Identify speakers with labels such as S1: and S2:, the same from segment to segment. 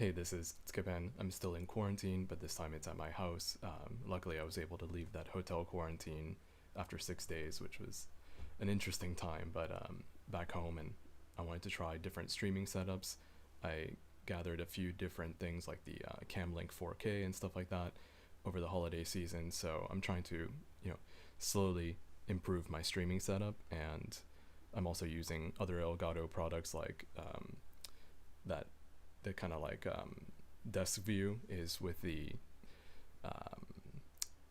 S1: Hey, this is Skipan. I'm still in quarantine, but this time it's at my house. Luckily, I was able to leave that hotel quarantine after 6 days, which was an interesting time, but back home, and I wanted to try different streaming setups. I gathered a few different things like the Camlink 4K and stuff like that over the holiday season, so I'm trying to, you know, slowly improve my streaming setup, and I'm also using other Elgato products like that the kind of like desk view is with the um,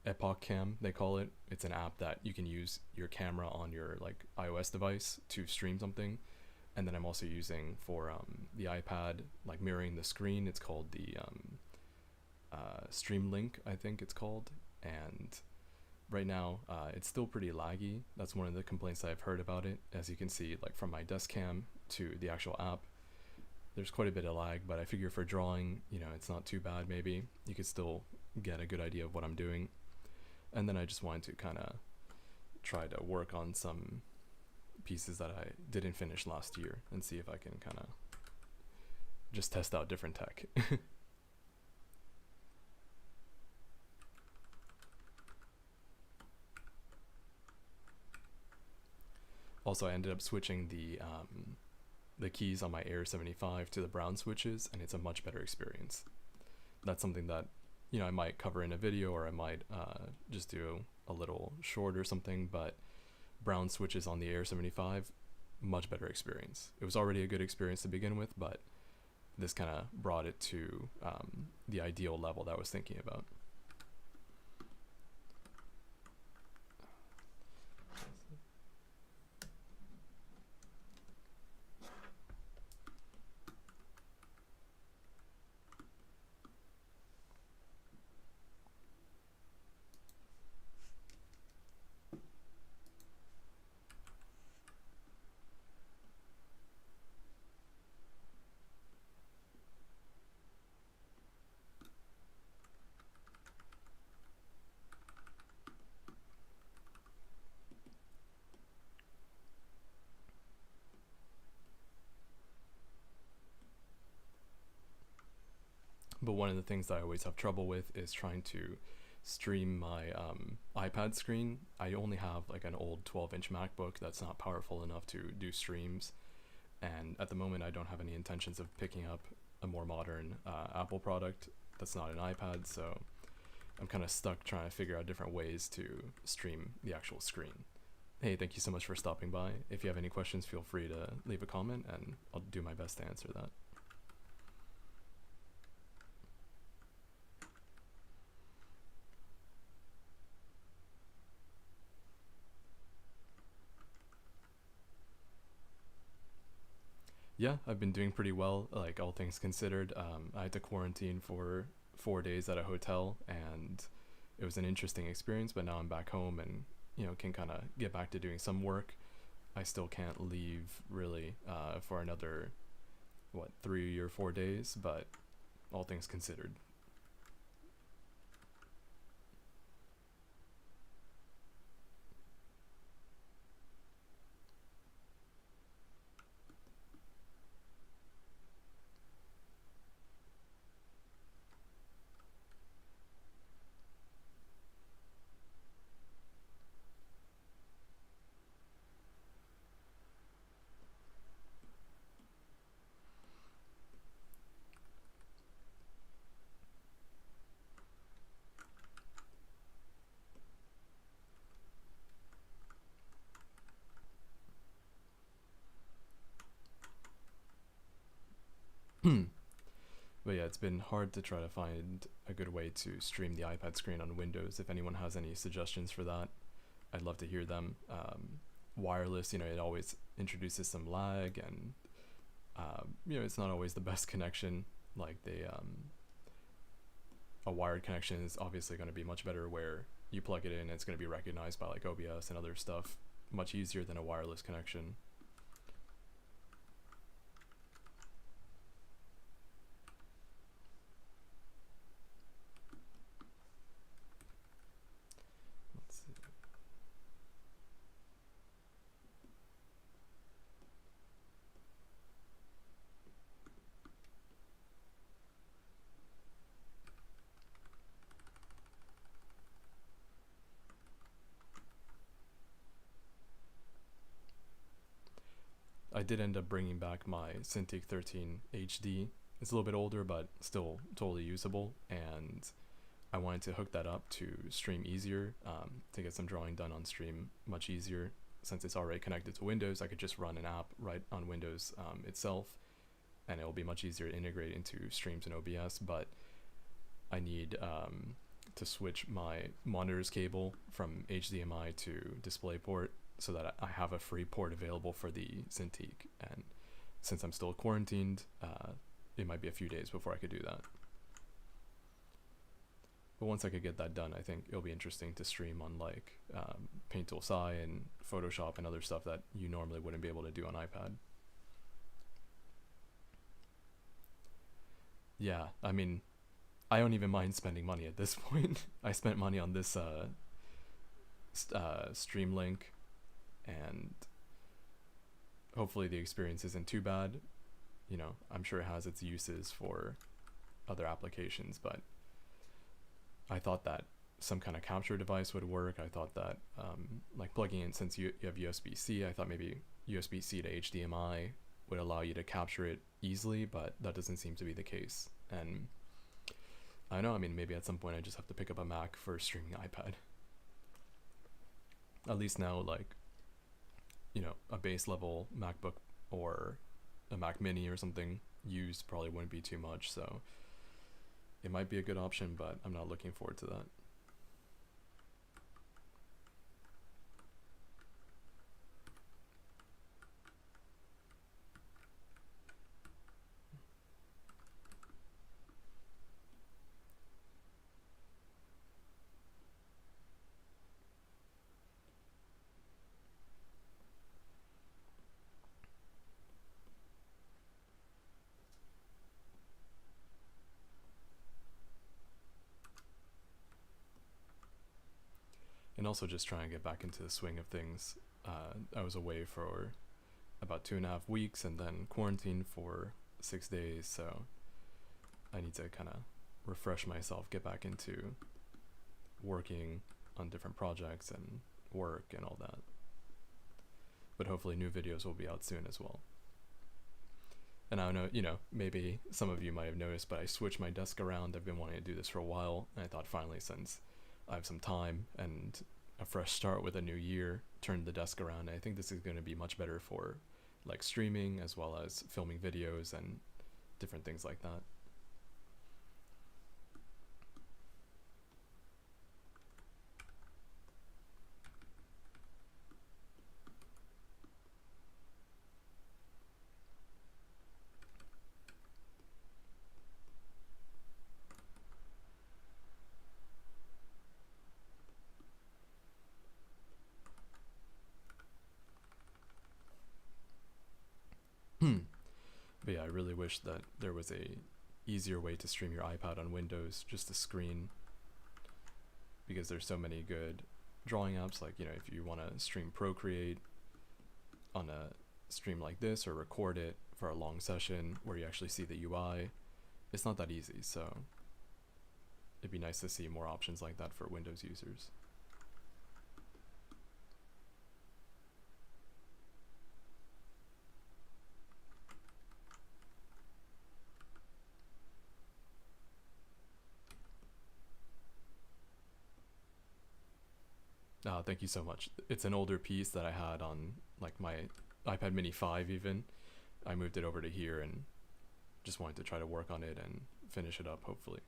S1: epoccam, they call it. It's an app that you can use your camera on your like iOS device to stream something. And then I'm also using for the iPad, like mirroring the screen. It's called the Stream Link, I think it's called. And right now, it's still pretty laggy. That's one of the complaints that I've heard about it. As you can see, like from my desk cam to the actual app, there's quite a bit of lag, but I figure for drawing, it's not too bad. Maybe you could still get a good idea of what I'm doing. And then I just wanted to kind of try to work on some pieces that I didn't finish last year and see if I can kind of just test out different tech. Also, I ended up switching the keys on my Air 75 to the brown switches, and it's a much better experience. That's something that I might cover in a video, or I might just do a little short or something. But brown switches on the Air 75, much better experience. It was already a good experience to begin with, but this kind of brought it to the ideal level that I was thinking about. But one of the things that I always have trouble with is trying to stream my iPad screen. I only have like an old 12-inch MacBook that's not powerful enough to do streams, and at the moment I don't have any intentions of picking up a more modern Apple product that's not an iPad, so I'm kind of stuck trying to figure out different ways to stream the actual screen. Hey, thank you so much for stopping by. If you have any questions, feel free to leave a comment and I'll do my best to answer that. Yeah, I've been doing pretty well, like all things considered. I had to quarantine for 4 days at a hotel, and it was an interesting experience. But now I'm back home, and can kind of get back to doing some work. I still can't leave really for another 3 or 4 days, but all things considered. But yeah, it's been hard to try to find a good way to stream the iPad screen on Windows. If anyone has any suggestions for that, I'd love to hear them. Wireless, it always introduces some lag, and it's not always the best connection. Like a wired connection is obviously going to be much better, where you plug it in and it's going to be recognized by like OBS and other stuff much easier than a wireless connection. Let's see. did end up bringing back my Cintiq 13 HD. It's a little bit older, but still totally usable. And I wanted to hook that up to stream easier, to get some drawing done on stream much easier. Since it's already connected to Windows, I could just run an app right on Windows itself, and it will be much easier to integrate into streams in OBS. But I need to switch my monitor's cable from HDMI to DisplayPort so that I have a free port available for the Cintiq. And since I'm still quarantined, it might be a few days before I could do that. But once I could get that done, I think it'll be interesting to stream on like Paint Tool Sci and Photoshop and other stuff that you normally wouldn't be able to do on iPad. Yeah, I mean, I don't even mind spending money at this point. I spent money on this stream link, and hopefully the experience isn't too bad. You know, I'm sure it has its uses for other applications, but I thought that some kind of capture device would work. I thought that like plugging in, since you have USB-C, I thought maybe USB-C to HDMI would allow you to capture it easily, but that doesn't seem to be the case. And I know, I mean, maybe at some point I just have to pick up a Mac for streaming iPad. At least now, like, you know, a base level MacBook or a Mac Mini or something used probably wouldn't be too much, so it might be a good option, but I'm not looking forward to that. And also just trying to get back into the swing of things. I was away for about 2.5 weeks and then quarantined for 6 days, so I need to kind of refresh myself, get back into working on different projects and work and all that. But hopefully new videos will be out soon as well. And I don't know, you know, maybe some of you might have noticed, but I switched my desk around. I've been wanting to do this for a while, and I thought finally, since I have some time and a fresh start with a new year, turn the desk around. I think this is going to be much better for like streaming as well as filming videos and different things like that. But yeah, I really wish that there was a easier way to stream your iPad on Windows, just a screen, because there's so many good drawing apps. Like, you know, if you want to stream Procreate on a stream like this, or record it for a long session where you actually see the UI, it's not that easy. So it'd be nice to see more options like that for Windows users. Thank you so much. It's an older piece that I had on like my iPad Mini 5 even. I moved it over to here and just wanted to try to work on it and finish it up, hopefully.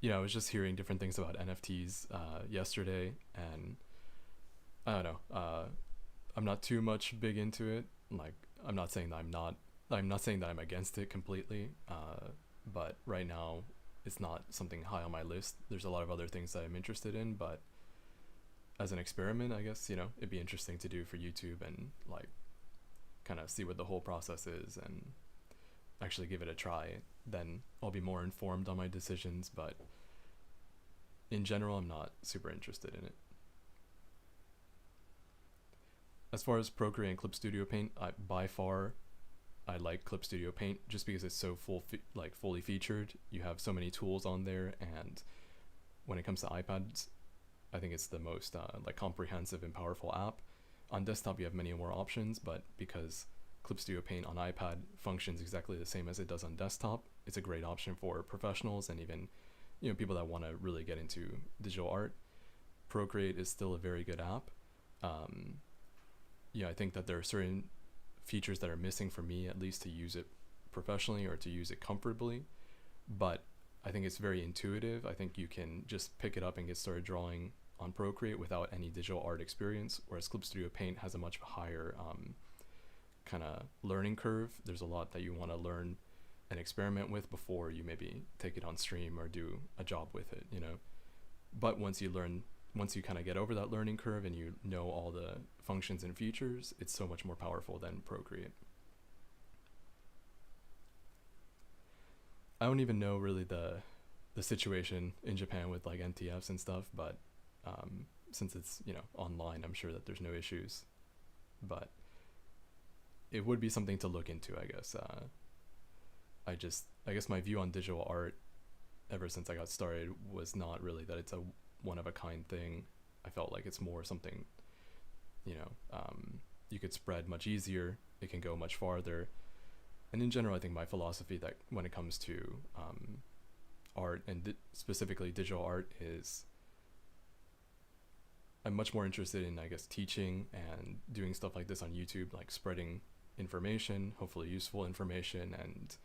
S1: Yeah, I was just hearing different things about NFTs yesterday, and I don't know. I'm not too much big into it. Like, I'm not saying that I'm against it completely. But right now, it's not something high on my list. There's a lot of other things that I'm interested in, but as an experiment, I guess, it'd be interesting to do for YouTube and like kind of see what the whole process is and actually give it a try. Then I'll be more informed on my decisions, but in general, I'm not super interested in it. As far as Procreate and Clip Studio Paint, by far I like Clip Studio Paint just because it's so fully featured. You have so many tools on there, and when it comes to iPads, I think it's the most like comprehensive and powerful app. On desktop, you have many more options, but because Clip Studio Paint on iPad functions exactly the same as it does on desktop, it's a great option for professionals and even people that want to really get into digital art. Procreate is still a very good app. I think that there are certain features that are missing for me, at least, to use it professionally or to use it comfortably, but I think it's very intuitive. I think you can just pick it up and get started drawing on Procreate without any digital art experience, whereas Clip Studio Paint has a much higher kind of learning curve. There's a lot that you want to learn and experiment with before you maybe take it on stream or do a job with it, But once you kind of get over that learning curve and you know all the functions and features, it's so much more powerful than Procreate. I don't even know really the situation in Japan with like NTFs and stuff, but since it's online, I'm sure that there's no issues. But it would be something to look into, I guess. I guess my view on digital art ever since I got started was not really that it's a one-of-a-kind thing. I felt like it's more something you could spread much easier. It can go much farther. And in general, I think my philosophy that when it comes to art and specifically digital art is I'm much more interested in, I guess, teaching and doing stuff like this on YouTube, like spreading information, hopefully useful information, and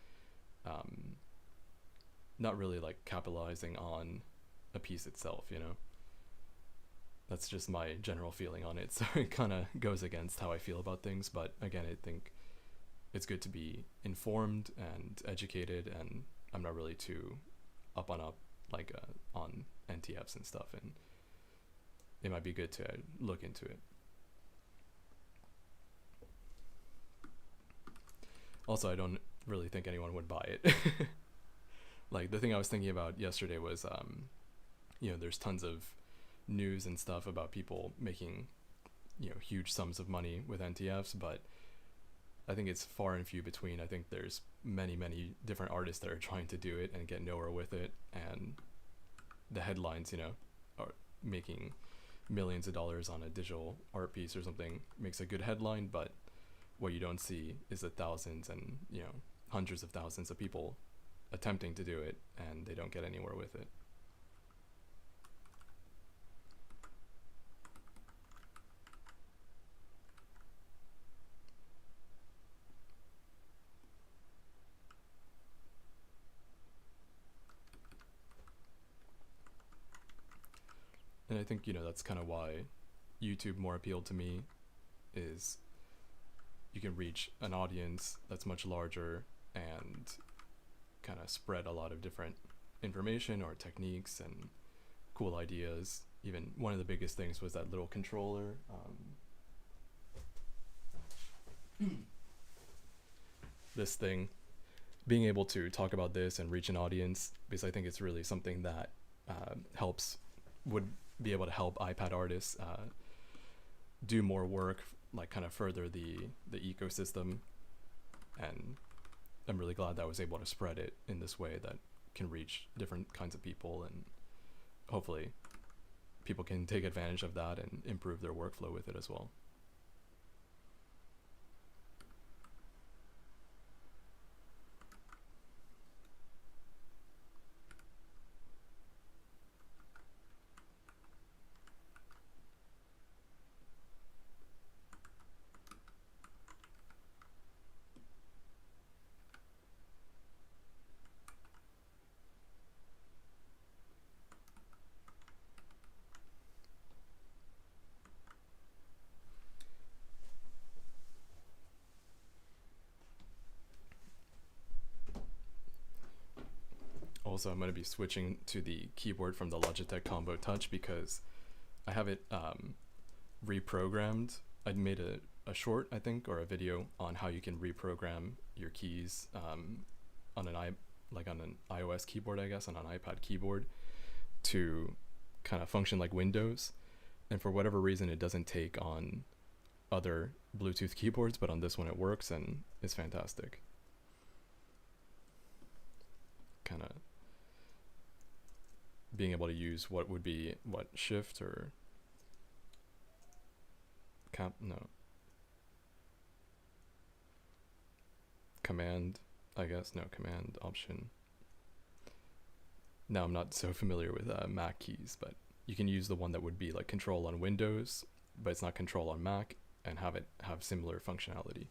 S1: not really like capitalizing on a piece itself, That's just my general feeling on it. So it kind of goes against how I feel about things. But again, I think it's good to be informed and educated, and I'm not really too up on NTFs and stuff, and it might be good to look into it. Also, I don't really think anyone would buy it. Like the thing I was thinking about yesterday was there's tons of news and stuff about people making huge sums of money with NTFs, but I think it's far and few between. I think there's many different artists that are trying to do it and get nowhere with it, and the headlines are making millions of dollars on a digital art piece or something makes a good headline, but what you don't see is the thousands and hundreds of thousands of people attempting to do it, and they don't get anywhere with it. And I think that's kind of why YouTube more appealed to me, is you can reach an audience that's much larger and kind of spread a lot of different information or techniques and cool ideas. Even one of the biggest things was that little controller. This thing, being able to talk about this and reach an audience, because I think it's really something that would be able to help iPad artists do more work, like kind of further the ecosystem. And I'm really glad that I was able to spread it in this way that can reach different kinds of people, and hopefully people can take advantage of that and improve their workflow with it as well. Also, I'm going to be switching to the keyboard from the Logitech Combo Touch because I have it reprogrammed. I'd made a short, I think, or a video on how you can reprogram your keys on like on an iOS keyboard, I guess, on an iPad keyboard to kind of function like Windows. And for whatever reason, it doesn't take on other Bluetooth keyboards, but on this one it works and it's fantastic. Kind of being able to use what would be shift or command, I guess. No, command option. Now I'm not so familiar with Mac keys, but you can use the one that would be like control on Windows, but it's not control on Mac, and have it have similar functionality.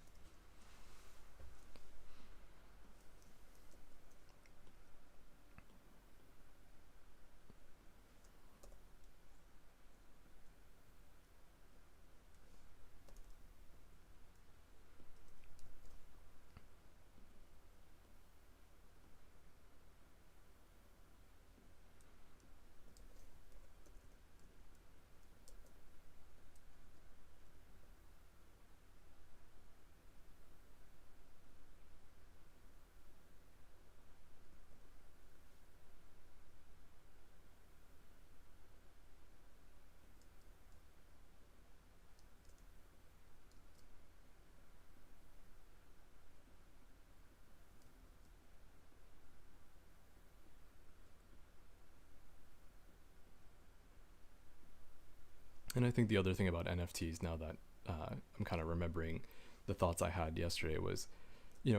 S1: And I think the other thing about NFTs, now that I'm kind of remembering the thoughts I had yesterday, was,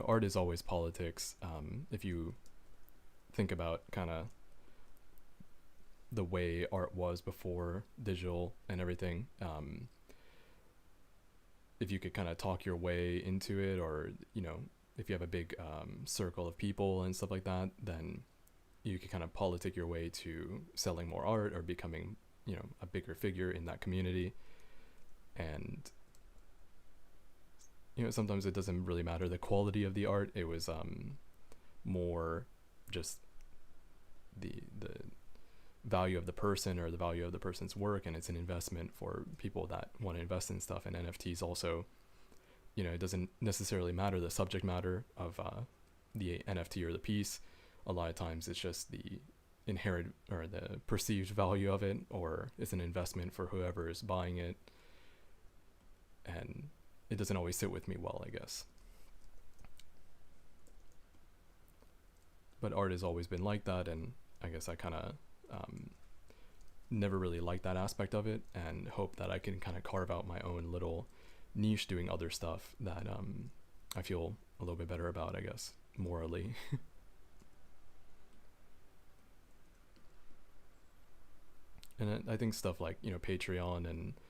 S1: art is always politics. If you think about kind of the way art was before digital and everything, if you could kind of talk your way into it, or, if you have a big circle of people and stuff like that, then you could kind of politic your way to selling more art or becoming a bigger figure in that community. And sometimes it doesn't really matter the quality of the art. It was more just the value of the person or the value of the person's work, and it's an investment for people that want to invest in stuff. And NFTs also, it doesn't necessarily matter the subject matter of the NFT or the piece. A lot of times it's just the inherent or the perceived value of it, or it's an investment for whoever is buying it, and it doesn't always sit with me well, I guess. But art has always been like that, and I guess I kind of never really liked that aspect of it, and hope that I can kind of carve out my own little niche doing other stuff that I feel a little bit better about, I guess, morally. And I think stuff like, Patreon and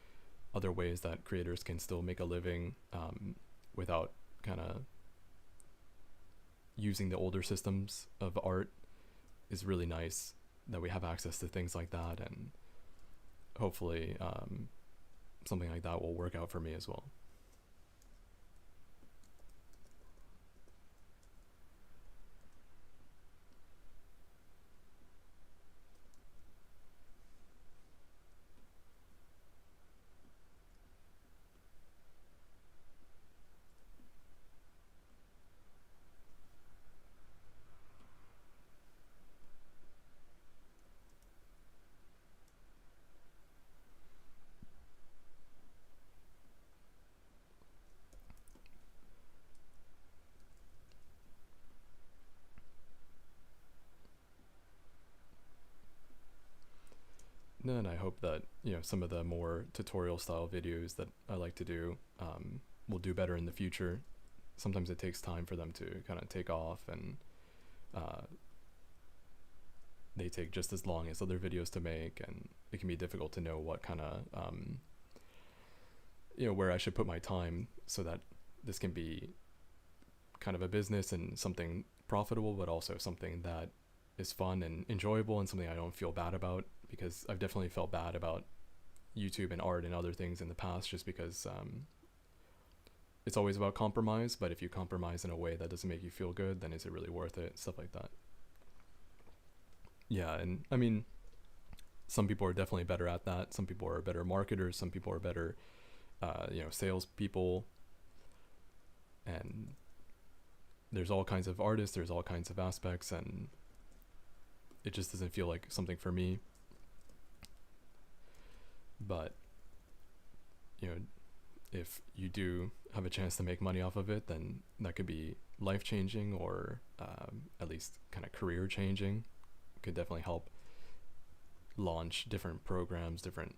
S1: other ways that creators can still make a living without kind of using the older systems of art is really nice, that we have access to things like that. And hopefully something like that will work out for me as well. And I hope that some of the more tutorial style videos that I like to do will do better in the future. Sometimes it takes time for them to kind of take off, and they take just as long as other videos to make, and it can be difficult to know what kind of where I should put my time, so that this can be kind of a business and something profitable, but also something that is fun and enjoyable, and something I don't feel bad about, because I've definitely felt bad about YouTube and art and other things in the past, just because it's always about compromise. But if you compromise in a way that doesn't make you feel good, then is it really worth it? Stuff like that. Yeah, and I mean, some people are definitely better at that. Some people are better marketers. Some people are better, salespeople. And there's all kinds of artists. There's all kinds of aspects, and it just doesn't feel like something for me. But if you do have a chance to make money off of it, then that could be life changing, or at least kind of career changing. Could definitely help launch different programs, different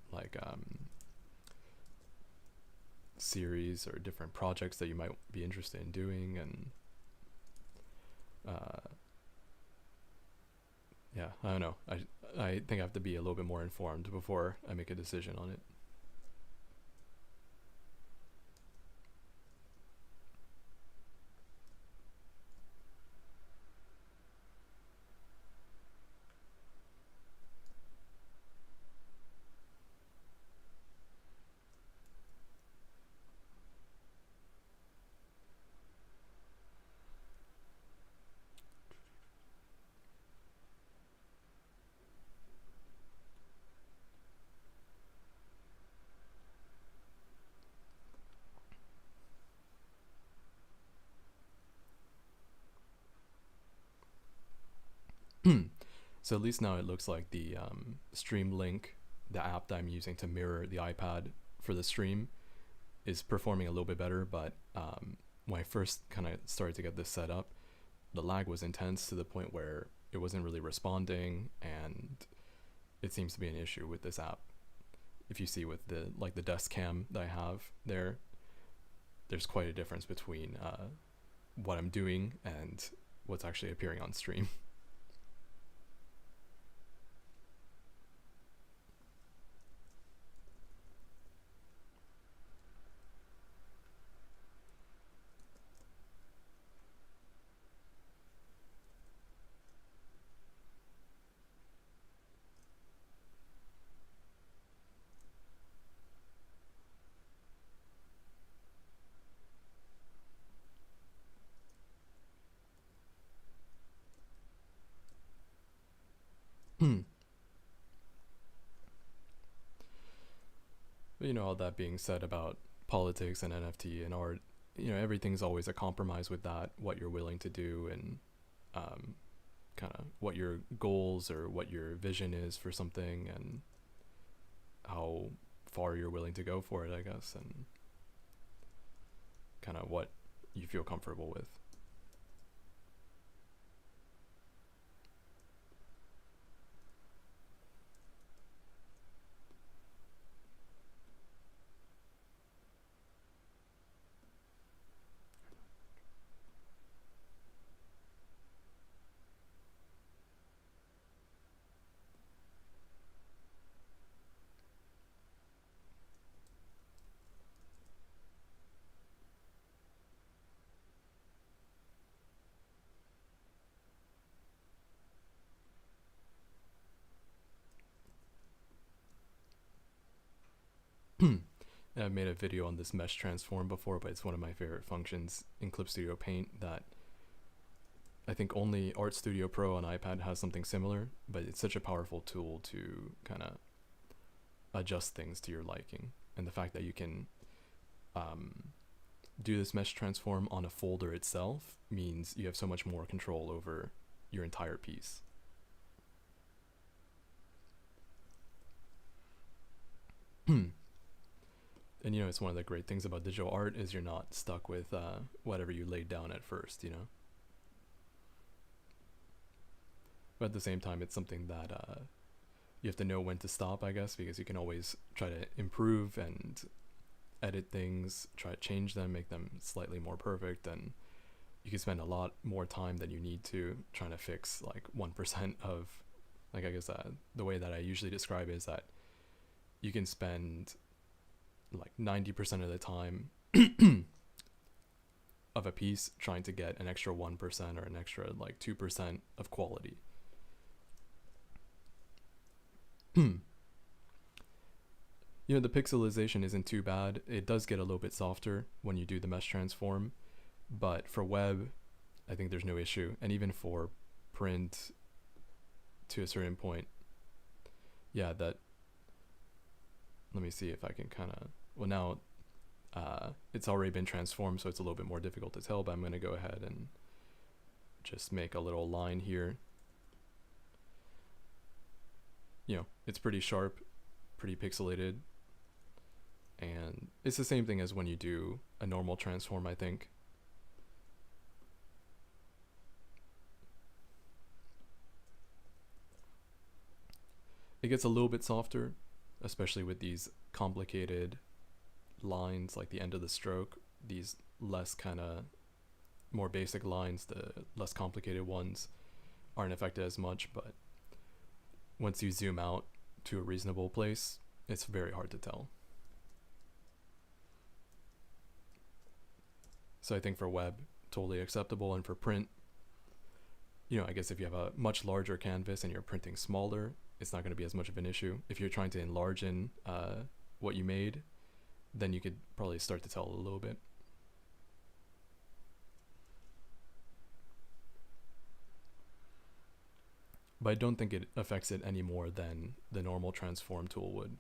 S1: series or different projects that you might be interested in doing. And yeah, I don't know. I think I have to be a little bit more informed before I make a decision on it. So at least now it looks like the Stream Link, the app that I'm using to mirror the iPad for the stream, is performing a little bit better. But when I first kind of started to get this set up, the lag was intense to the point where it wasn't really responding, and it seems to be an issue with this app. If you see with the desk cam that I have there, there's quite a difference between what I'm doing and what's actually appearing on stream. But all that being said about politics and NFT and art, everything's always a compromise with that, what you're willing to do, and kind of what your goals or what your vision is for something, and how far you're willing to go for it, I guess, and kind of what you feel comfortable with. I've made a video on this mesh transform before, but it's one of my favorite functions in Clip Studio Paint that I think only Art Studio Pro on iPad has something similar, but it's such a powerful tool to kind of adjust things to your liking. And the fact that you can do this mesh transform on a folder itself means you have so much more control over your entire piece. And it's one of the great things about digital art is you're not stuck with whatever you laid down at first, But at the same time, it's something that you have to know when to stop, I guess, because you can always try to improve and edit things, try to change them, make them slightly more perfect, and you can spend a lot more time than you need to trying to fix 1% of, I guess the way that I usually describe it is that you can spend 90% of the time of a piece trying to get an extra 1% or an extra 2% of quality. The pixelization isn't too bad. It does get a little bit softer when you do the mesh transform, but for web, I think there's no issue. And even for print, to a certain point, yeah, that, let me see if I can kind of, well now it's already been transformed, so it's a little bit more difficult to tell, but I'm going to go ahead and just make a little line here. It's pretty sharp, pretty pixelated, and it's the same thing as when you do a normal transform, I think. It gets a little bit softer, especially with these complicated lines like the end of the stroke. These less kind of more basic lines, the less complicated ones, aren't affected as much, but once you zoom out to a reasonable place, it's very hard to tell. So I think for web, totally acceptable, and for print, I guess if you have a much larger canvas and you're printing smaller, it's not going to be as much of an issue. If you're trying to enlarge in what you made, then you could probably start to tell a little bit. But I don't think it affects it any more than the normal transform tool would.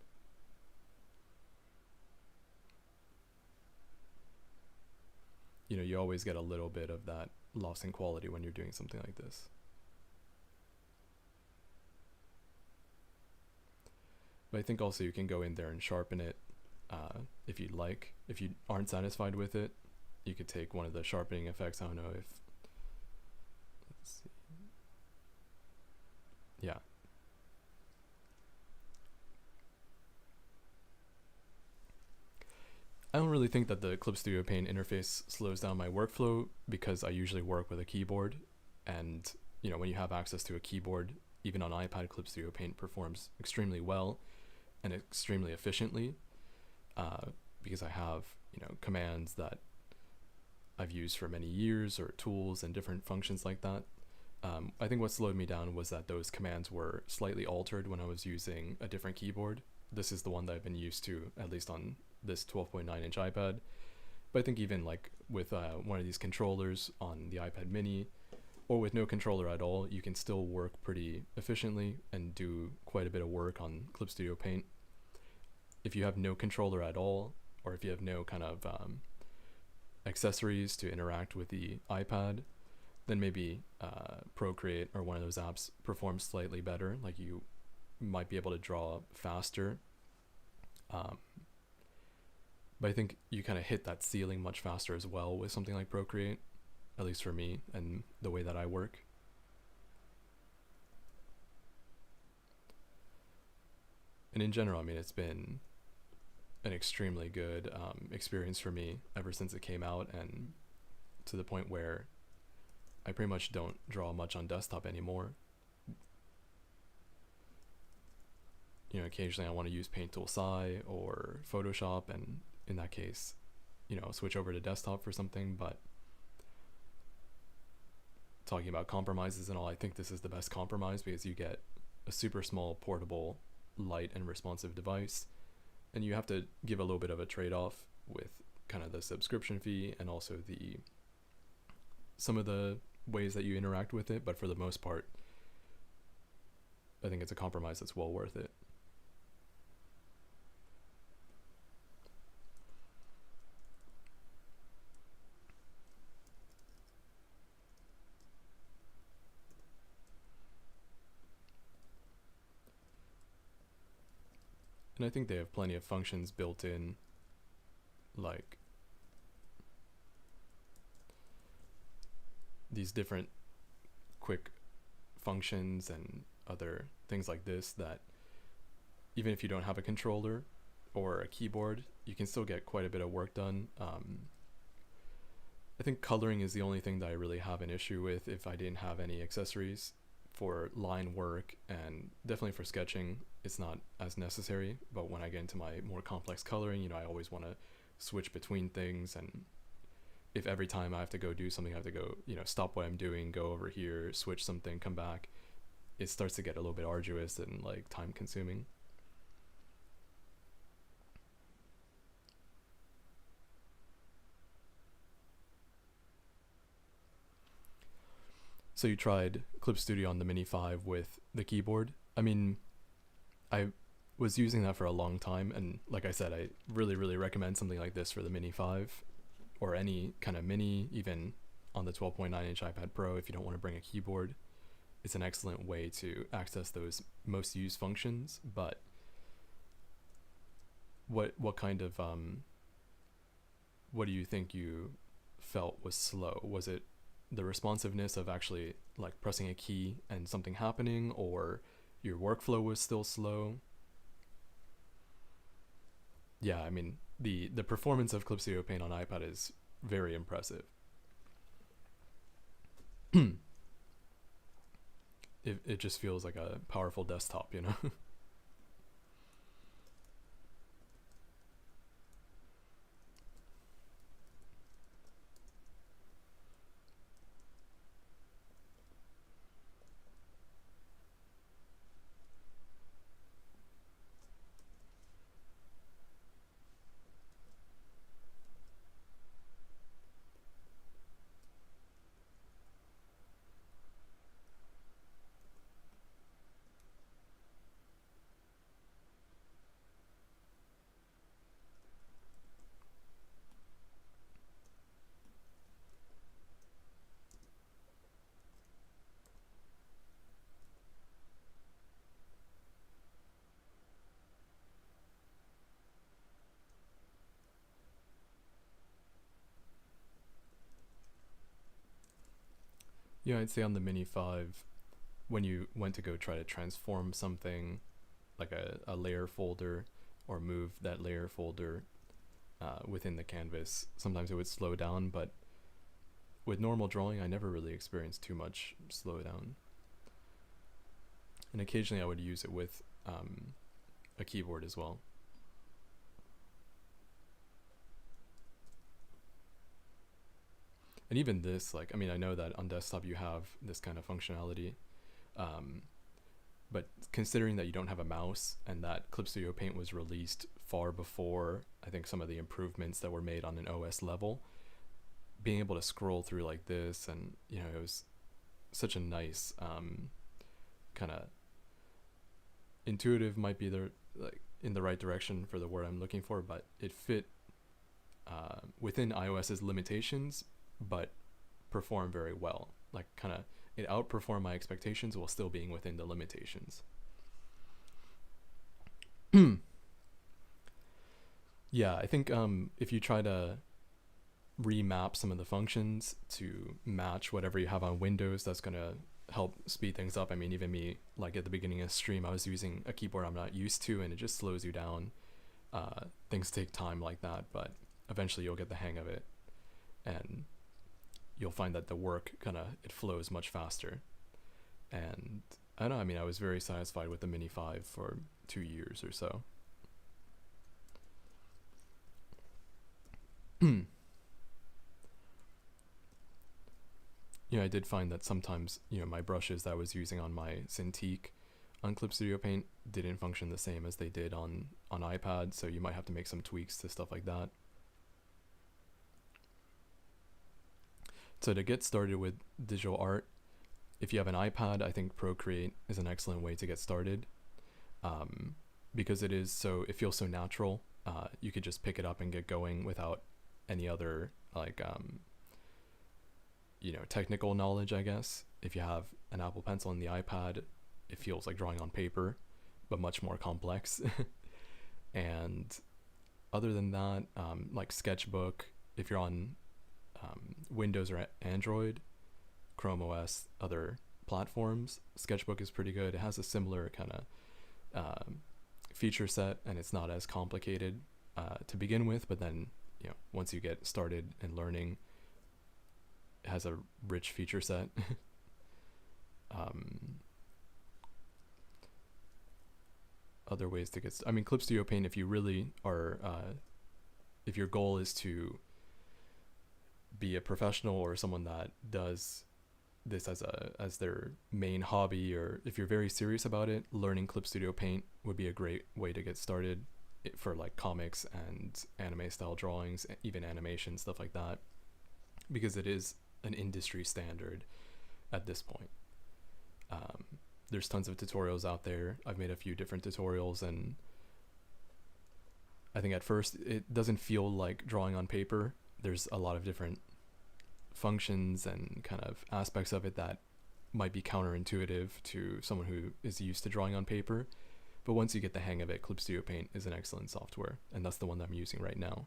S1: You always get a little bit of that loss in quality when you're doing something like this. But I think also you can go in there and sharpen it if you'd like. If you aren't satisfied with it, you could take one of the sharpening effects. I don't know if, let's see. Yeah. I don't really think that the Clip Studio Paint interface slows down my workflow, because I usually work with a keyboard, and when you have access to a keyboard, even on iPad, Clip Studio Paint performs extremely well and extremely efficiently, because I have commands that I've used for many years, or tools and different functions like that. I think what slowed me down was that those commands were slightly altered when I was using a different keyboard. This is the one that I've been used to, at least on this 12.9-inch iPad. But I think even like with one of these controllers on the iPad mini, or with no controller at all, you can still work pretty efficiently and do quite a bit of work on Clip Studio Paint. If you have no controller at all, or if you have no kind of accessories to interact with the iPad, then maybe Procreate or one of those apps performs slightly better. Like you might be able to draw faster. But I think you kind of hit that ceiling much faster as well with something like Procreate, at least for me and the way that I work. And in general, I mean, it's been an extremely good experience for me ever since it came out, and to the point where I pretty much don't draw much on desktop anymore. Occasionally I want to use Paint Tool Sci or Photoshop, and in that case, switch over to desktop for something. But talking about compromises and all, I think this is the best compromise, because you get a super small, portable, light and responsive device, and you have to give a little bit of a trade-off with kind of the subscription fee and also some of the ways that you interact with it. But for the most part, I think it's a compromise that's well worth it. And I think they have plenty of functions built in, like these different quick functions and other things like this, that even if you don't have a controller or a keyboard, you can still get quite a bit of work done. I think coloring is the only thing that I really have an issue with if I didn't have any accessories. For line work and definitely for sketching, it's not as necessary. But when I get into my more complex coloring, I always want to switch between things, and if every time I have to go do something, I have to go, stop what I'm doing, go over here, switch something, come back, it starts to get a little bit arduous and like time consuming. So you tried Clip Studio on the Mini 5 with the keyboard. I mean, I was using that for a long time, and like I said, I really, really recommend something like this for the Mini 5 or any kind of mini, even on the 12.9-inch iPad Pro if you don't want to bring a keyboard. It's an excellent way to access those most used functions. But what kind of what do you think you felt was slow? Was it the responsiveness of actually like pressing a key and something happening, or your workflow was still slow? Yeah, I mean, the performance of Clip Studio Paint on iPad is very impressive. It just feels like a powerful desktop, you know? Yeah, I'd say on the Mini 5, when you went to go try to transform something like a layer folder or move that layer folder within the canvas, sometimes it would slow down, but with normal drawing, I never really experienced too much slowdown. And occasionally I would use it with a keyboard as well. And even this, like, I mean, I know that on desktop you have this kind of functionality, um, but considering that you don't have a mouse and that Clip Studio Paint was released far before, I think, some of the improvements that were made on an OS level, being able to scroll through like this, and you know, it was such a nice kind of intuitive, might be the like in the right direction for the word I'm looking for, but it fit within iOS's limitations, but performed very well. Like, kind of, it outperformed my expectations while still being within the limitations. Yeah, I think if you try to remap some of the functions to match whatever you have on Windows, that's gonna help speed things up. I mean, even me, like at the beginning of the stream, I was using a keyboard I'm not used to, and it just slows you down. Things take time like that, but eventually you'll get the hang of it, and you'll find that the work kind of, it flows much faster. And I don't know, I mean, I was very satisfied with the Mini 5 for 2 years or so. Yeah, I did find that sometimes, you know, my brushes that I was using on my Cintiq on Clip Studio Paint didn't function the same as they did on iPad, so you might have to make some tweaks to stuff like that. So to get started with digital art, if you have an iPad, I think Procreate is an excellent way to get started, because it feels so natural. You could just pick it up and get going without any other like technical knowledge, I guess. If you have an Apple Pencil in the iPad, it feels like drawing on paper, but much more complex. And other than that, like Sketchbook, if you're on Windows or Android, Chrome OS, other platforms, Sketchbook is pretty good. It has a similar kind of feature set, and it's not as complicated to begin with, but then, you know, once you get started and learning, it has a rich feature set. Other ways to get I mean, Clip Studio Paint, if you really are if your goal is to be a professional or someone that does this as their main hobby, or if you're very serious about it, learning Clip Studio Paint would be a great way to get started for like comics and anime style drawings, even animation, stuff like that, because it is an industry standard at this point. There's tons of tutorials out there. I've made a few different tutorials, and I think at first it doesn't feel like drawing on paper. There's a lot of different functions and kind of aspects of it that might be counterintuitive to someone who is used to drawing on paper. But once you get the hang of it, Clip Studio Paint is an excellent software, and that's the one that I'm using right now.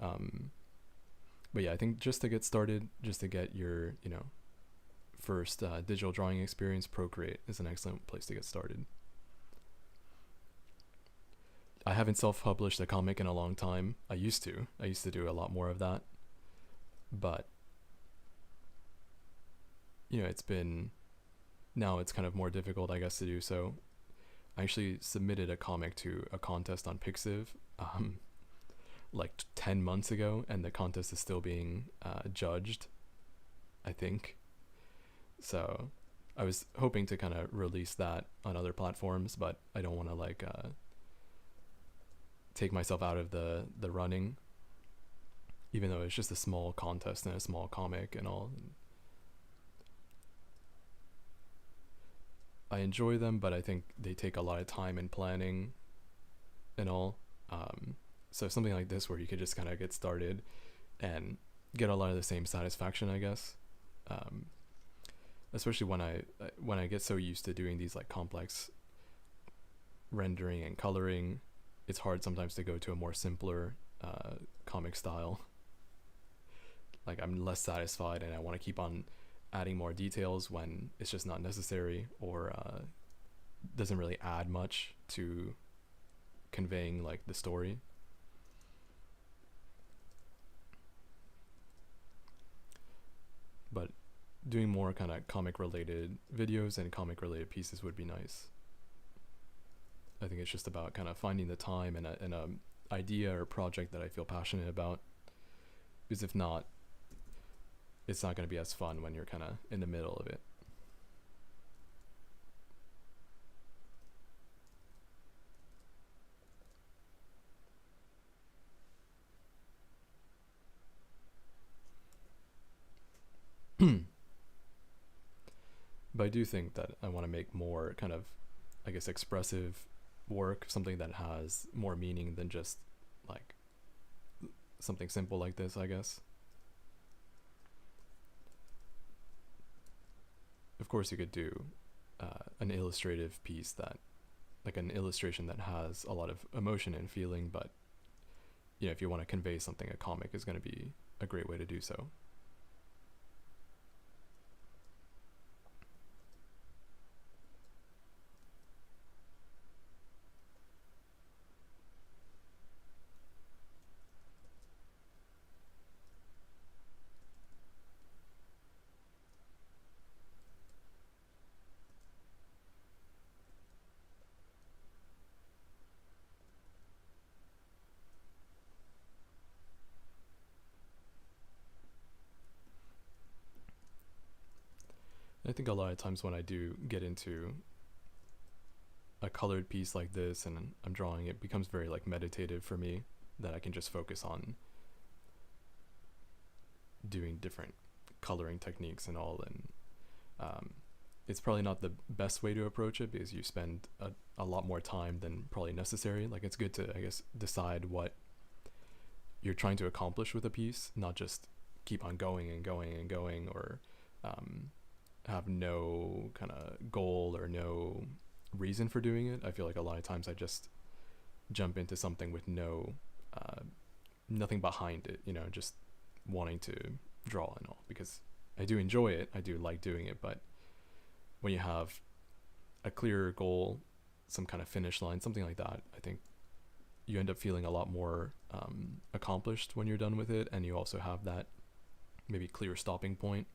S1: But yeah, I think just to get started, just to get your, first digital drawing experience, Procreate is an excellent place to get started. I haven't self-published a comic in a long time. I used to do a lot more of that. But, now it's kind of more difficult, I guess, to do so. I actually submitted a comic to a contest on Pixiv like 10 months ago, and the contest is still being judged, I think. So I was hoping to kind of release that on other platforms, but I don't want to take myself out of the running, even though it's just a small contest and a small comic and all. I enjoy them, but I think they take a lot of time and planning and all. So something like this where you could just kind of get started and get a lot of the same satisfaction, I guess. Especially when I get so used to doing these like complex rendering and coloring, it's hard sometimes to go to a more simpler comic style. Like I'm less satisfied, and I want to keep on adding more details when it's just not necessary, or doesn't really add much to conveying like the story. But doing more kind of comic related videos and comic related pieces would be nice. I think it's just about kind of finding the time and a idea or project that I feel passionate about, because if not, it's not going to be as fun when you're kind of in the middle of it. But I do think that I want to make more kind of, I guess, expressive work, something that has more meaning than just like something simple like this, I guess. Of course, you could do an illustrative piece that, like an illustration that has a lot of emotion and feeling, but if you want to convey something, a comic is going to be a great way to do so. I think a lot of times when I do get into a colored piece like this and I'm drawing, it becomes very like meditative for me, that I can just focus on doing different coloring techniques and all. And it's probably not the best way to approach it, because you spend a lot more time than probably necessary. Like it's good to, I guess, decide what you're trying to accomplish with a piece, not just keep on going and going and going, or have no kind of goal or no reason for doing it. I feel like a lot of times I just jump into something with nothing behind it, just wanting to draw and all, because I do enjoy it, I do like doing it. But when you have a clearer goal, some kind of finish line, something like that, I think you end up feeling a lot more accomplished when you're done with it, and you also have that maybe clear stopping point.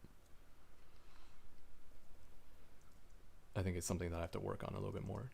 S1: I think it's something that I have to work on a little bit more.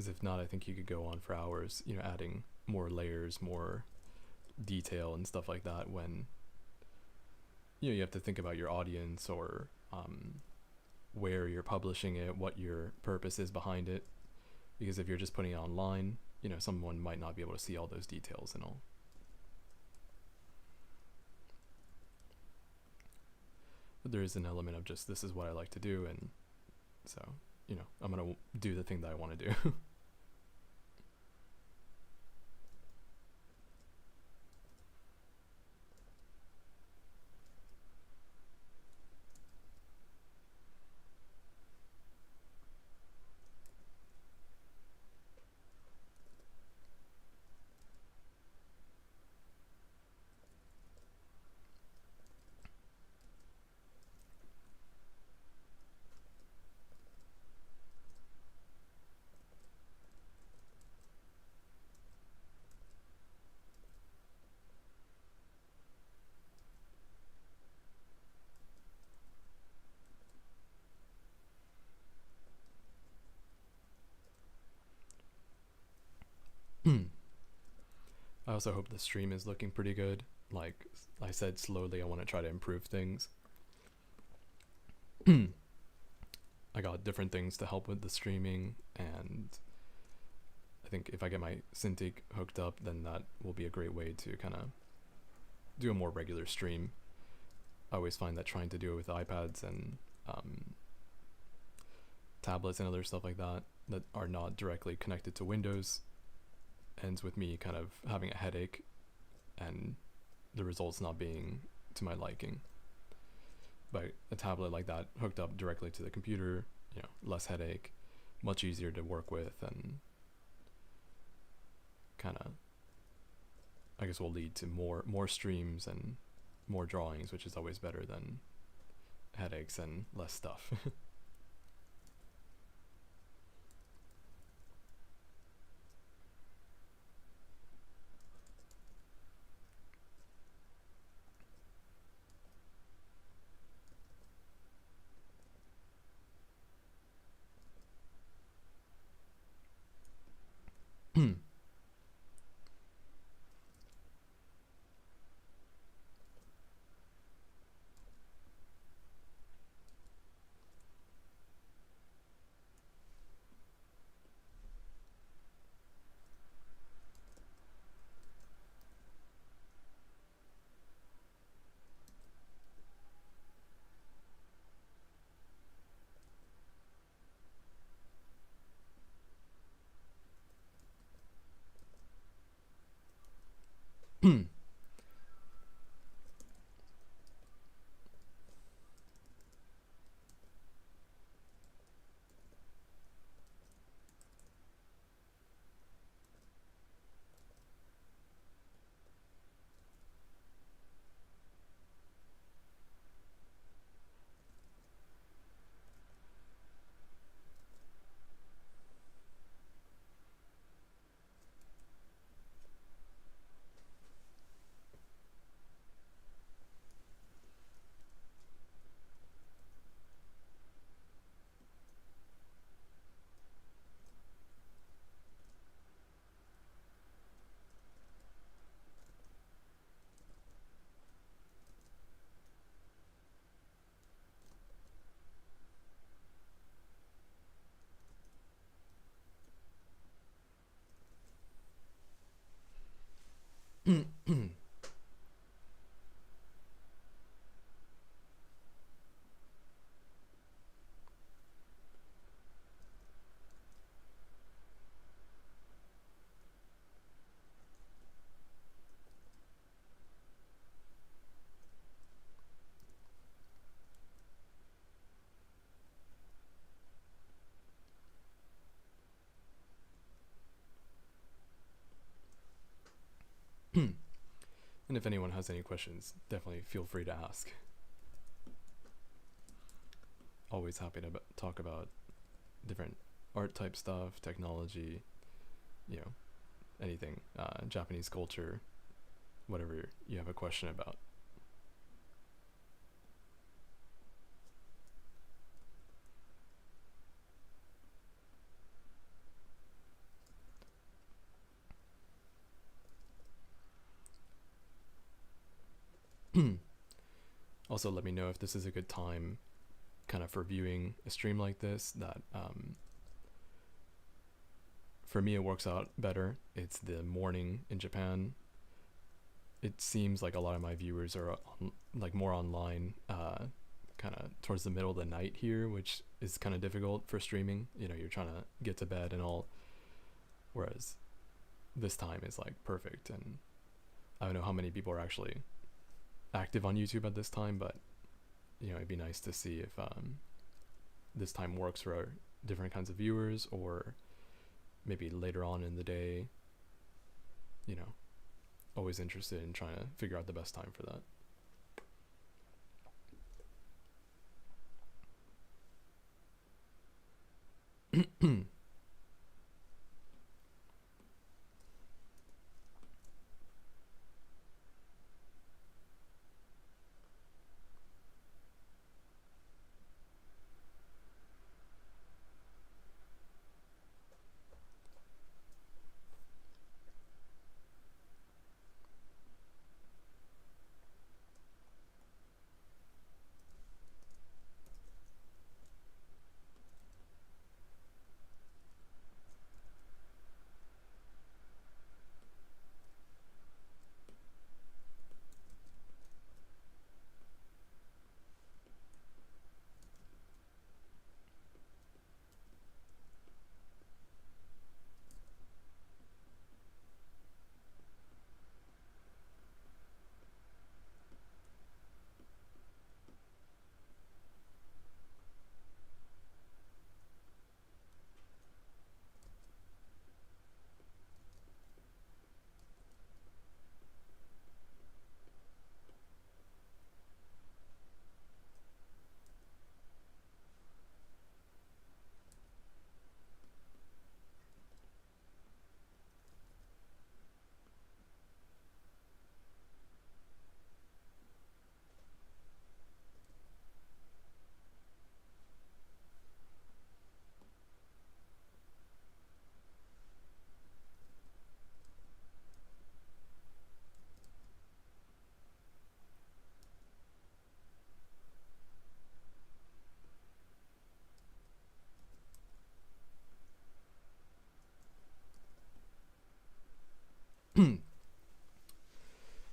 S1: Because if not, I think you could go on for hours, adding more layers, more detail and stuff like that when you have to think about your audience, or where you're publishing it, what your purpose is behind it. Because if you're just putting it online, someone might not be able to see all those details and all. But there is an element of just, this is what I like to do, and so I'm gonna do the thing that I want to do. I also hope the stream is looking pretty good. Like I said, slowly I want to try to improve things. I got different things to help with the streaming, and I think if I get my Cintiq hooked up, then that will be a great way to kind of do a more regular stream. I always find that trying to do it with iPads and tablets and other stuff like that are not directly connected to Windows ends with me kind of having a headache and the results not being to my liking. But a tablet like that hooked up directly to the computer, less headache, much easier to work with, and kind of, I guess, will lead to more streams and more drawings, which is always better than headaches and less stuff. And if anyone has any questions, definitely feel free to ask. Always happy to talk about different art type stuff, technology, anything, Japanese culture, whatever you have a question about. Also, let me know if this is a good time kind of for viewing a stream like this. That for me, it works out better. It's the morning in Japan. It seems like a lot of my viewers are like more online kind of towards the middle of the night here, which is kind of difficult for streaming. You know, you're trying to get to bed and all, whereas this time is like perfect. And I don't know how many people are actually active on YouTube at this time, but you know, it'd be nice to see if this time works for different kinds of viewers, or maybe later on in the day. You know, always interested in trying to figure out the best time for that.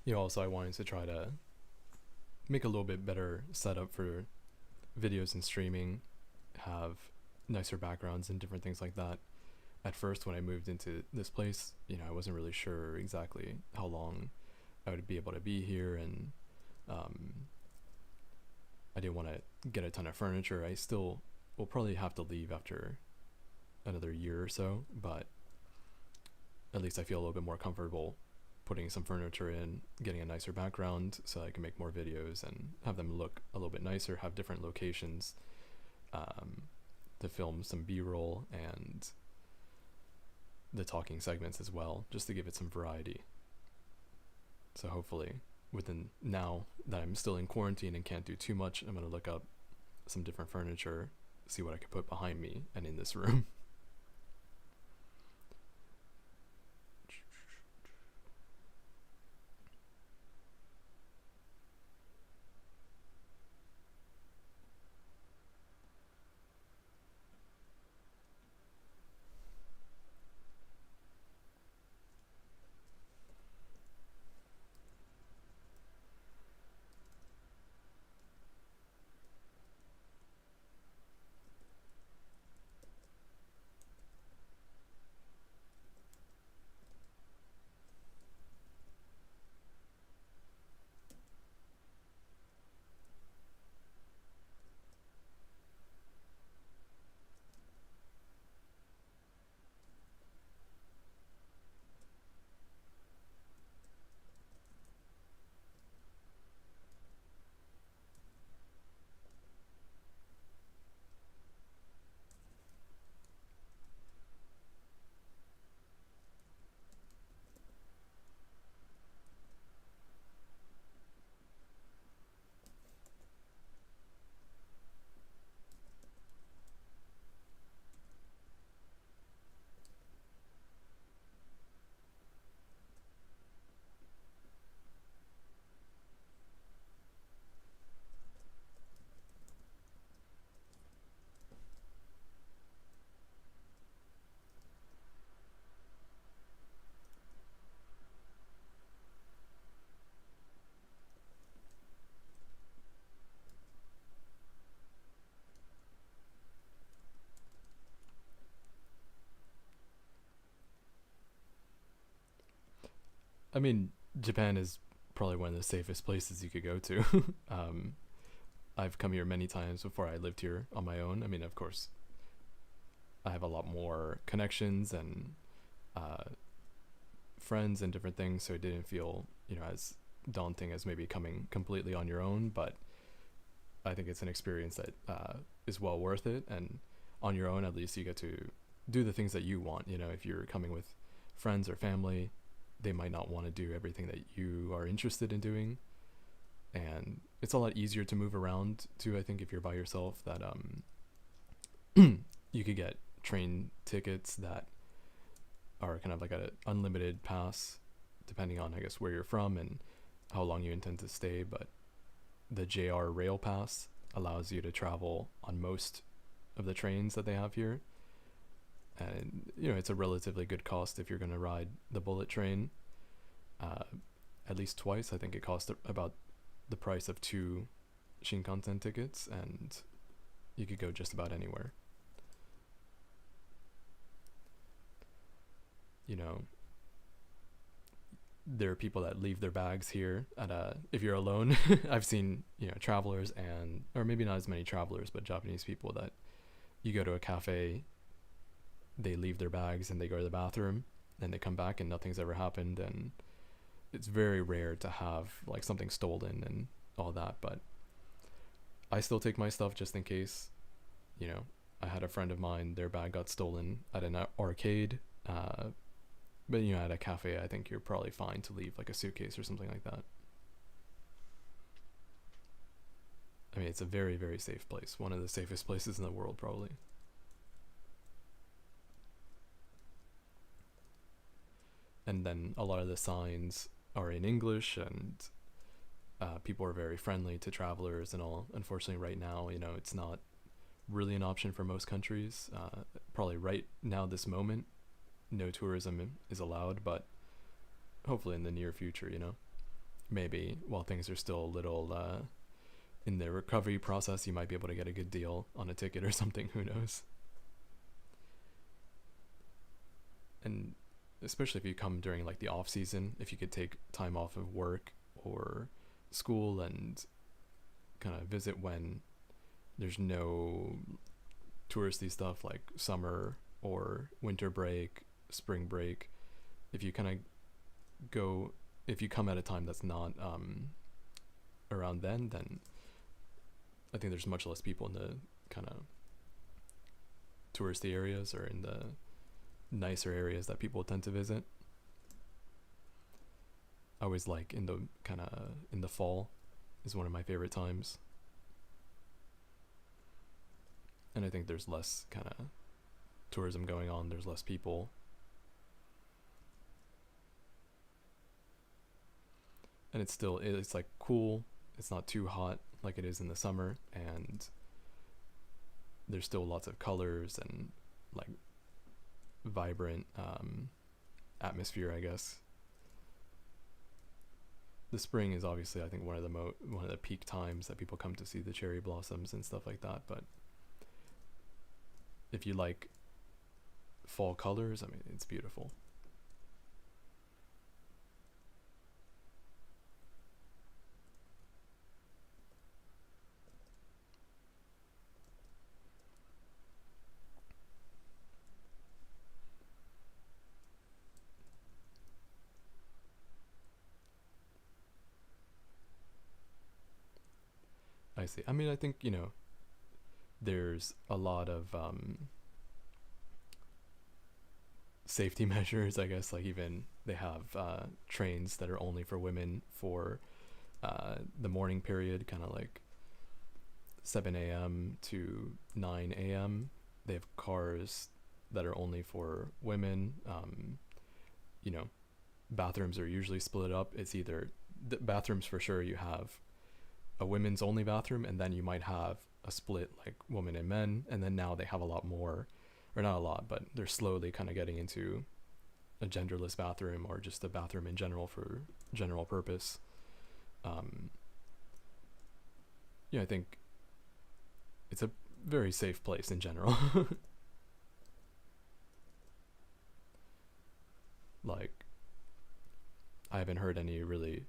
S1: You know, also I wanted to try to make a little bit better setup for videos and streaming, have nicer backgrounds and different things like that. At first, when I moved into this place, you know, I wasn't really sure exactly how long I would be able to be here, and I didn't want to get a ton of furniture. I still will probably have to leave after another year or so, but at least I feel a little bit more comfortable putting some furniture in, getting a nicer background so I can make more videos and have them look a little bit nicer, have different locations to film some B-roll and the talking segments as well, just to give it some variety. So hopefully, within now that I'm still in quarantine and can't do too much, I'm going to look up some different furniture, see what I could put behind me and in this room. I mean, Japan is probably one of the safest places you could go to. um, I've come here many times before I lived here on my own. I mean, of course, I have a lot more connections and uh, friends and different things, so it didn't feel, as daunting as maybe coming completely on your own. But I think it's an experience that is well worth it. And on your own, at least you get to do the things that you want. If you're coming with friends or family, they might not want to do everything that you are interested in doing. And it's a lot easier to move around too. I think if you're by yourself, that you could get train tickets that are kind of like an unlimited pass, depending on, I guess, where you're from and how long you intend to stay. But the JR Rail Pass allows you to travel on most of the trains that they have here. And, it's a relatively good cost if you're going to ride the bullet train. At least twice. I think it cost about the price of 2 Shinkansen tickets, and you could go just about anywhere. There are people that leave their bags here if you're alone. I've seen, travelers or maybe not as many travelers, but Japanese people that you go to a cafe, they leave their bags and they go to the bathroom and they come back and nothing's ever happened. And it's very rare to have like something stolen and all that, but I still take my stuff just in case. I had a friend of mine, their bag got stolen at an arcade, but at a cafe, I think you're probably fine to leave like a suitcase or something like that. I mean, it's a very, very safe place. One of the safest places in the world, probably. And then a lot of the signs are in English, and people are very friendly to travelers and all. Unfortunately, right now, it's not really an option for most countries. Probably right now, this moment, no tourism is allowed, but hopefully in the near future, maybe while things are still a little in the recovery process, you might be able to get a good deal on a ticket or something. Who knows? And especially if you come during like the off season, if you could take time off of work or school and kind of visit when there's no touristy stuff like summer or winter break, spring break. If you kind of if you come at a time that's not around then I think there's much less people in the kind of touristy areas or in the nicer areas that people tend to visit. I always like in the fall is one of my favorite times. And I think there's less kind of tourism going on. There's less people. And it's like cool. It's not too hot like it is in the summer. And there's still lots of colors and like vibrant atmosphere, I guess. The spring is obviously, I think, one of the peak times that people come to see the cherry blossoms and stuff like that. But if you like fall colors, I mean, it's beautiful. I see. I mean, I think, there's a lot of safety measures, I guess. Like, even they have trains that are only for women for the morning period, kind of like 7 a.m. to 9 a.m. They have cars that are only for women. Bathrooms are usually split up. It's either the bathrooms, for sure, you have a women's only bathroom, and then you might have a split like women and men, and then now they have a lot more, or not a lot, but they're slowly kind of getting into a genderless bathroom or just a bathroom in general for general purpose. I think it's a very safe place in general. Like, I haven't heard any really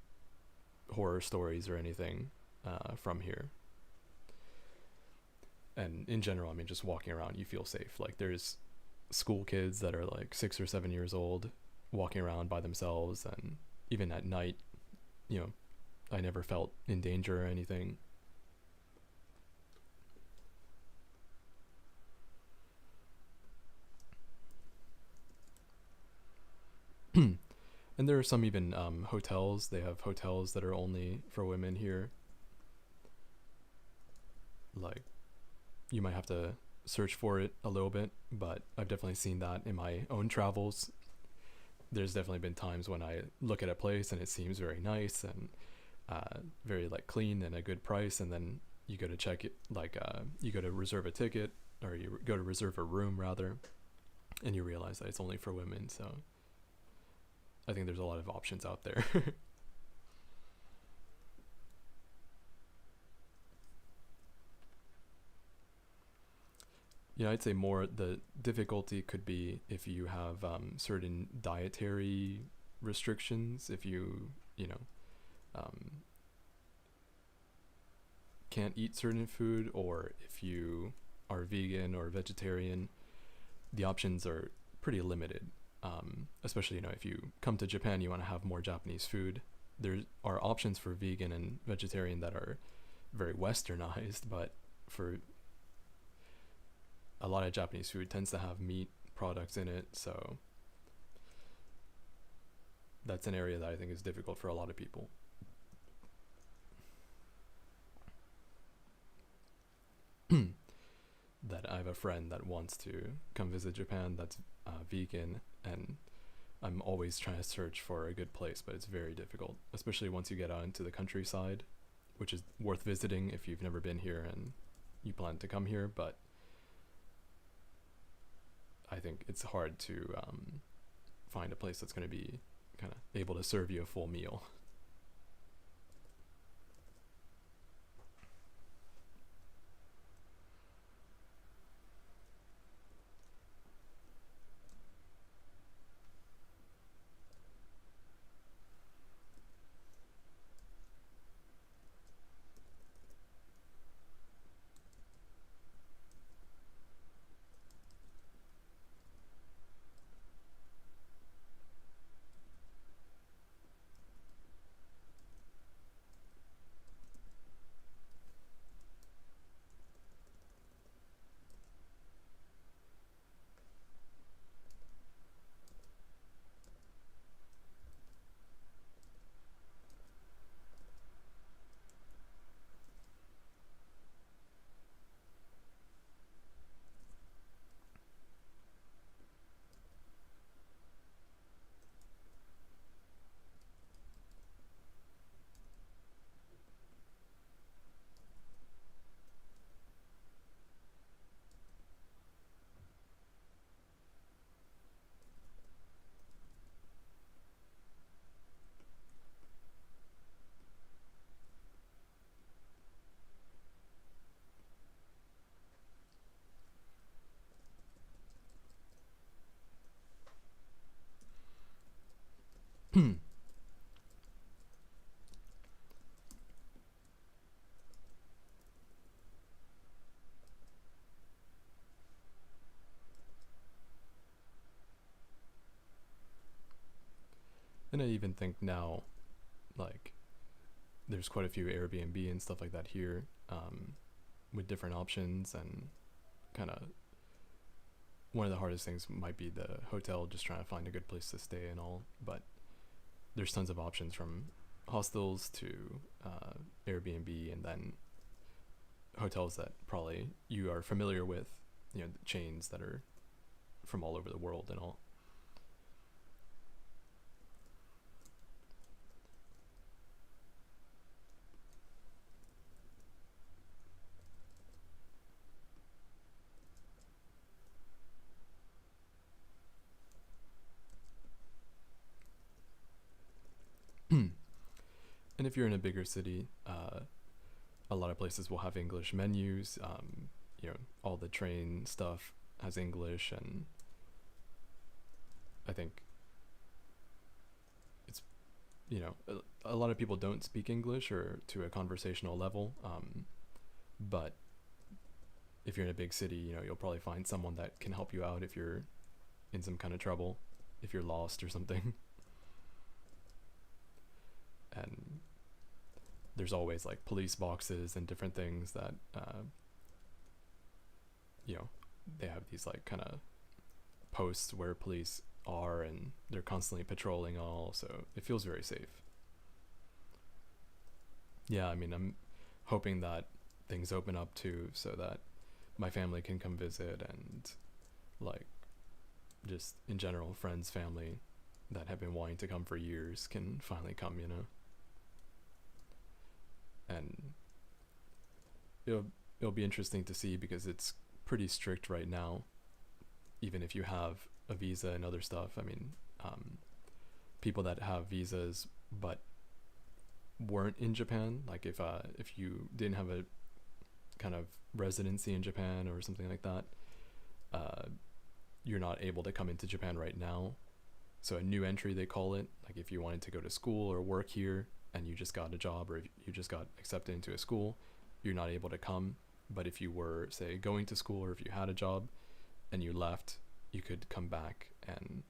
S1: horror stories or anything from here. And in general, I mean, just walking around, you feel safe. Like there's school kids that are like 6 or 7 years old walking around by themselves, and even at night, you know, I never felt in danger or anything. And there are some even hotels. They have hotels that are only for women here. Like, you might have to search for it a little bit, but I've definitely seen that in my own travels. There's definitely been times when I look at a place and it seems very nice and very like clean and a good price, and then you go to check it, like you go to reserve a ticket, or you go to reserve a room rather, and you realize that it's only for women. So I think there's a lot of options out there. Yeah, I'd say more the difficulty could be if you have certain dietary restrictions, if you know, um, can't eat certain food, or if you are vegan or vegetarian, the options are pretty limited. Especially, you know, if you come to Japan, you want to have more Japanese food. There are options for vegan and vegetarian that are very westernized, but for a lot of Japanese food tends to have meat products in it, so that's an area that I think is difficult for a lot of people. That I have a friend that wants to come visit Japan that's vegan, and I'm always trying to search for a good place, but it's very difficult, especially once you get out into the countryside, which is worth visiting if you've never been here and you plan to come here. But I think it's hard to find a place that's going to be kind of able to serve you a full meal. And I even think now, like, there's quite a few Airbnb and stuff like that here, with different options, and kind of one of the hardest things might be the hotel, just trying to find a good place to stay and all. But there's tons of options, from hostels to Airbnb, and then hotels that probably you are familiar with, you know, chains that are from all over the world and all. And if you're in a bigger city, a lot of places will have English menus. You know, all the train stuff has English, and I think it's you know, a lot of people don't speak English or to a conversational level, but if you're in a big city, you know, you'll probably find someone that can help you out if you're in some kind of trouble, if you're lost or something. And there's always like police boxes and different things that, you know, they have these like kind of posts where police are, and they're constantly patrolling all, so it feels very safe. Yeah, I mean, I'm hoping that things open up too, so that my family can come visit, and like just in general, friends, family that have been wanting to come for years can finally come, you know. And it'll it'll be interesting to see, because it's pretty strict right now, even if you have a visa and other stuff. I mean, people that have visas but weren't in Japan, like if you didn't have a kind of residency in Japan or something like that, you're not able to come into Japan right now. So a new entry, they call it, like if you wanted to go to school or work here and you just got a job, or if you just got accepted into a school, you're not able to come. But if you were, say, going to school, or if you had a job and you left, you could come back and,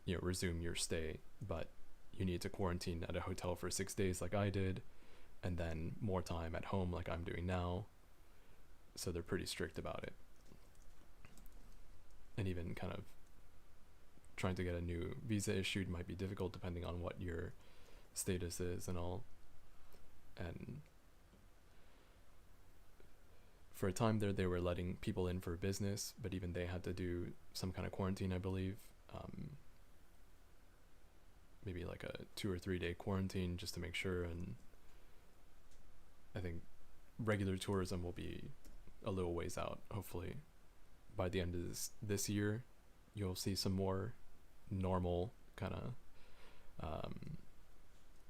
S1: you know, resume your stay. But you need to quarantine at a hotel for 6 days like I did, and then more time at home like I'm doing now. So they're pretty strict about it. And even kind of trying to get a new visa issued might be difficult depending on what your status is and all. And for a time there, they were letting people in for business, but even they had to do some kind of quarantine, I believe. Maybe like a 2 or 3 day quarantine just to make sure. And I think regular tourism will be a little ways out. Hopefully by the end of this year, you'll see some more normal kind of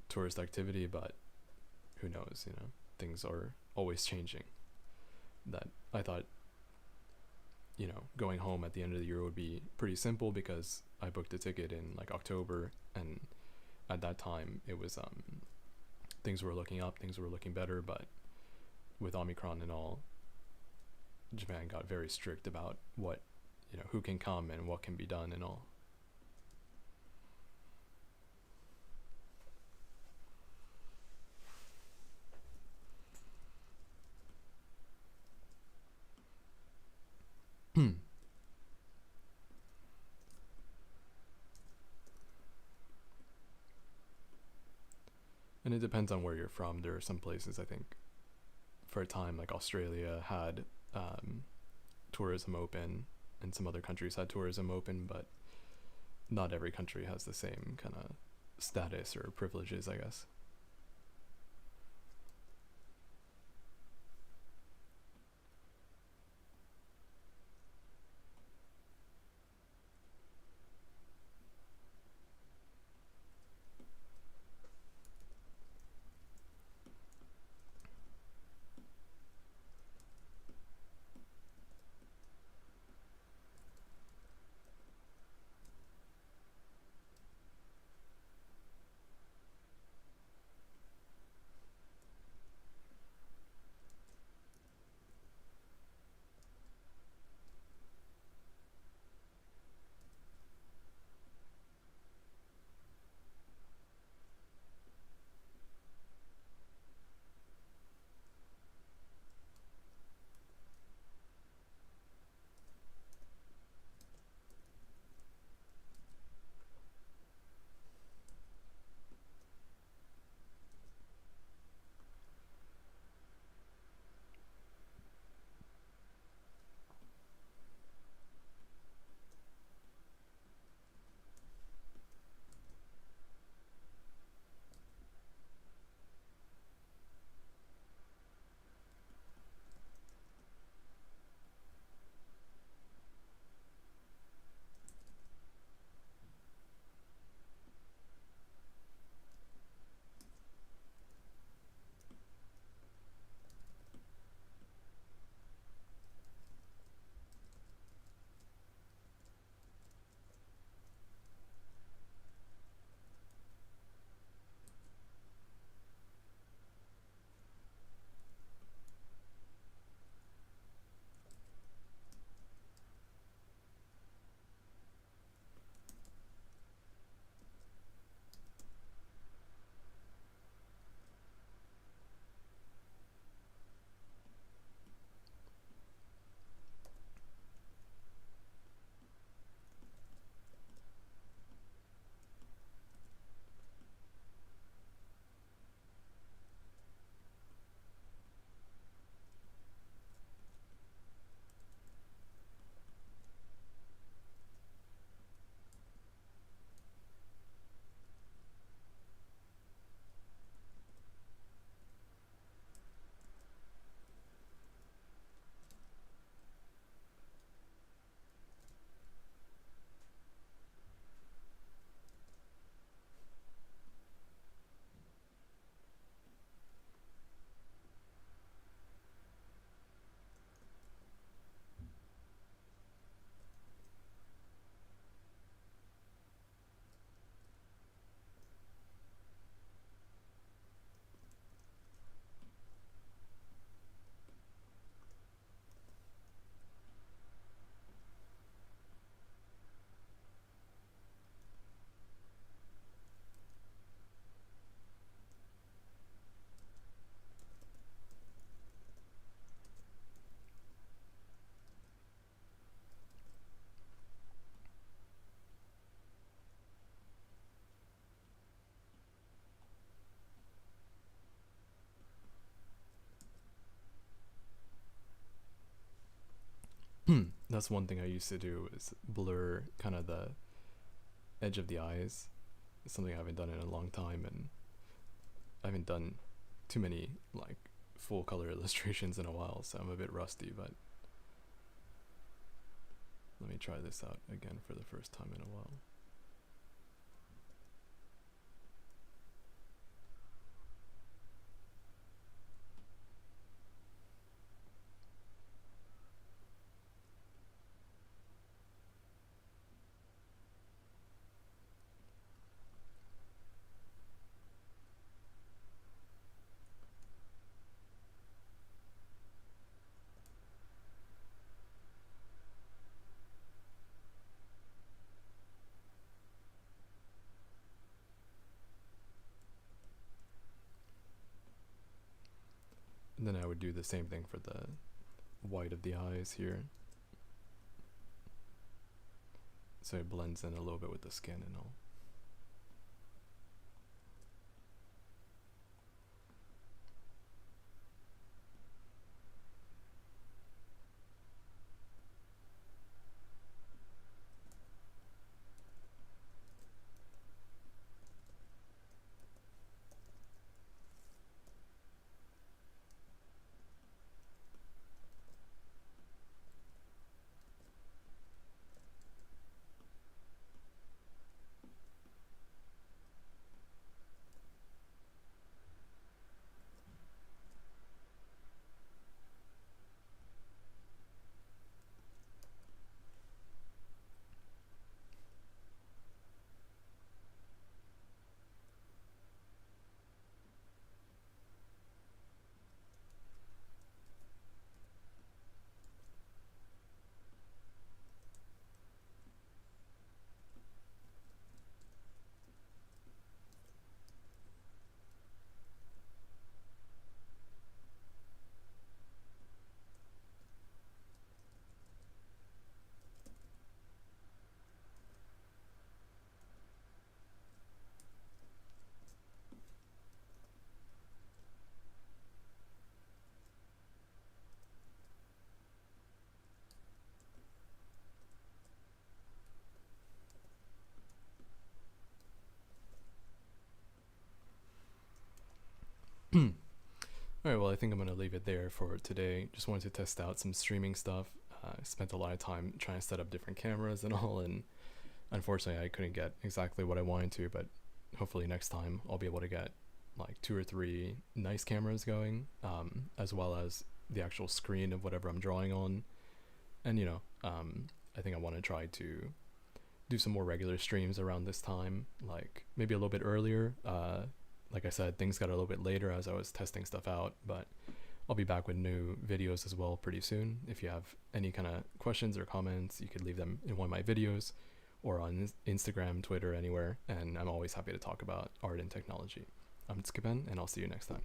S1: tourist activity, but who knows, you know, things are always changing. That I thought, you know, going home at the end of the year would be pretty simple, because I booked a ticket in like October, and at that time it was things were looking up, things were looking better. But with Omicron and all, Japan got very strict about what, you know, who can come and what can be done and all. And it depends on where you're from. There are some places, I think, for a time, like Australia had tourism open, and some other countries had tourism open, but not every country has the same kind of status or privileges, I guess. That's one thing I used to do, is blur kind of the edge of the eyes. It's something I haven't done in a long time, and I haven't done too many like full color illustrations in a while, so I'm a bit rusty, but let me try this out again for the first time in a while. And then I would do the same thing for the white of the eyes here, so it blends in a little bit with the skin and all. Alright, well, I think I'm going to leave it there for today. Just wanted to test out some streaming stuff. I spent a lot of time trying to set up different cameras and all, and unfortunately I couldn't get exactly what I wanted to, but hopefully next time I'll be able to get like 2 or 3 nice cameras going, as well as the actual screen of whatever I'm drawing on. And I think I want to try to do some more regular streams around this time, like maybe a little bit earlier. Like I said, things got a little bit later as I was testing stuff out, but I'll be back with new videos as well pretty soon. If you have any kind of questions or comments, you could leave them in one of my videos or on Instagram, Twitter, anywhere, and I'm always happy to talk about art and technology. I'm Skipen, and I'll see you next time.